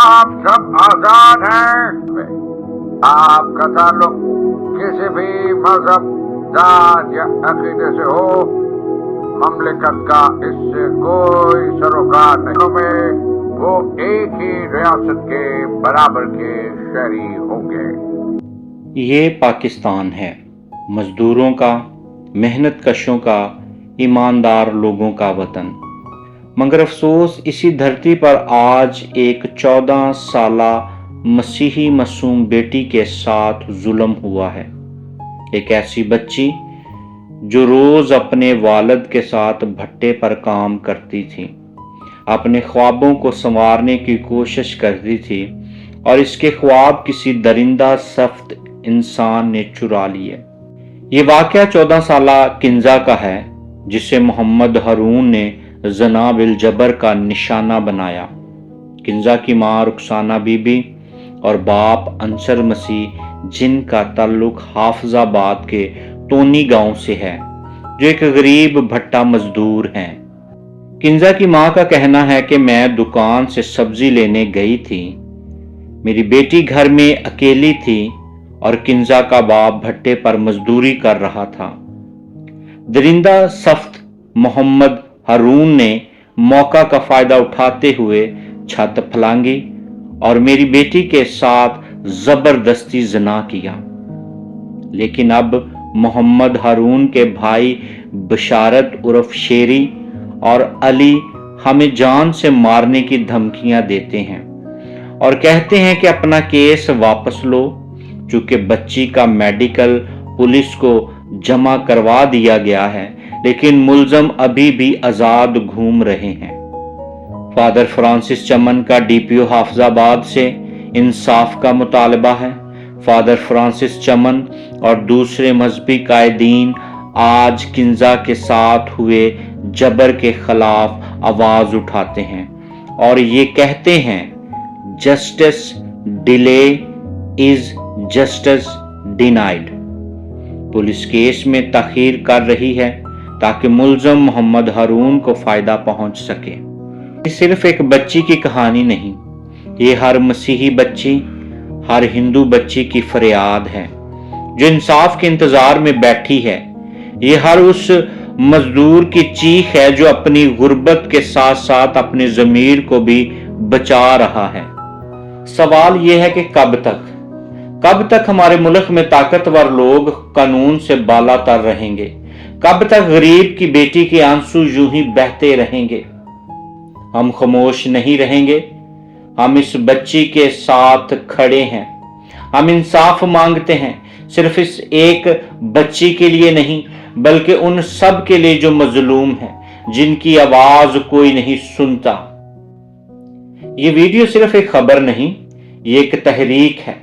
आप सब आजाद हैं। आपका ताल्लुक किसी भी मजहब, जात या अकीदे से हो, ममलिकत का इससे कोई सरोकार नहीं में वो एक ही रियासत के बराबर के शहरी होंगे। ये पाकिस्तान है, मजदूरों का, मेहनत कशों का, ईमानदार लोगों का वतन। मगर अफसोस इसी धरती पर आज एक 14 साला मसीही मासूम बेटी के साथ जुल्म हुआ है। एक ऐसी बच्ची जो रोज अपने वालिद के साथ भट्टे पर काम करती थी, अपने ख्वाबों को संवारने की कोशिश करती थी और इसके ख्वाब किसी दरिंदा सख्त इंसान ने चुरा लिए। ये वाकया 14 साला किंजा का है, जिसे मोहम्मद हारून ने जना बिल जबर का निशाना बनाया। किंजा की मां रुखसाना बीबी और बाप अंसर मसीह, जिनका ताल्लुक हाफिजाबाद के टोनी गांव से है, जो एक गरीब भट्टा मजदूर हैं। किंजा की मां का कहना है कि मैं दुकान से सब्जी लेने गई थी, मेरी बेटी घर में अकेली थी और किंजा का बाप भट्टे पर मजदूरी कर रहा था। दरिंदा सख्त मोहम्मद हारून ने मौका का फायदा उठाते हुए छत फलांगी और मेरी बेटी के साथ जबरदस्ती जना किया। लेकिन अब मोहम्मद हारून के भाई बशारत उर्फ शेरी और अली हमें जान से मारने की धमकियां देते हैं और कहते हैं कि अपना केस वापस लो, चूंकि बच्ची का मेडिकल पुलिस को जमा करवा दिया गया है, लेकिन मुलजम अभी भी आजाद घूम रहे हैं। फादर फ्रांसिस चमन का डीपीओ हाफिजाबाद से इंसाफ का मुतालबा है। फादर फ्रांसिस चमन और दूसरे मजहबी कायदीन आज किंजा के साथ हुए जबर के खिलाफ आवाज उठाते हैं और ये कहते हैं, justice delay is justice denied. Police case में ताखीर कर रही है ताकि मुलजम मोहम्मद हारून को फायदा पहुंच सके। ये सिर्फ एक बच्ची की कहानी नहीं, ये हर मसीही बच्ची, हर हिंदू बच्ची की फरियाद है जो इंसाफ के इंतजार में बैठी है। ये हर उस मजदूर की चीख है जो अपनी गुर्बत के साथ साथ अपने जमीर को भी बचा रहा है। सवाल यह है कि कब तक हमारे मुल्क में ताकतवर लोग कानून से बालातर रहेंगे? कब तक गरीब की बेटी के आंसू यूं ही बहते रहेंगे? हम खामोश नहीं रहेंगे। हम इस बच्ची के साथ खड़े हैं। हम इंसाफ मांगते हैं, सिर्फ इस एक बच्ची के लिए नहीं, बल्कि उन सब के लिए जो मजलूम हैं, जिनकी आवाज कोई नहीं सुनता। ये वीडियो सिर्फ एक खबर नहीं, ये एक तहरीक है,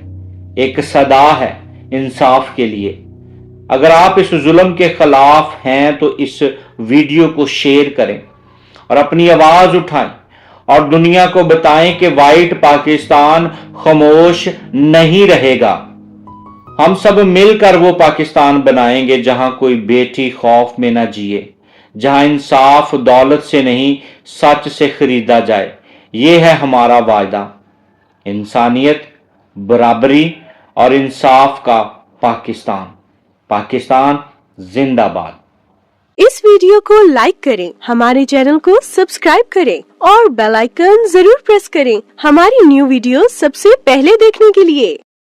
एक सदा है इंसाफ के लिए। अगर आप इस जुल्म के खिलाफ हैं तो इस वीडियो को शेयर करें और अपनी आवाज उठाएं और दुनिया को बताएं कि वाइट पाकिस्तान खामोश नहीं रहेगा। हम सब मिलकर वो पाकिस्तान बनाएंगे जहां कोई बेटी खौफ में ना जिए, जहां इंसाफ दौलत से नहीं सच से खरीदा जाए। ये है हमारा वायदा, इंसानियत, बराबरी और इंसाफ का पाकिस्तान। पाकिस्तान जिंदाबाद। इस वीडियो को लाइक करें, हमारे चैनल को सब्सक्राइब करें और बेल आइकन जरूर प्रेस करें हमारी न्यू वीडियो सबसे पहले देखने के लिए।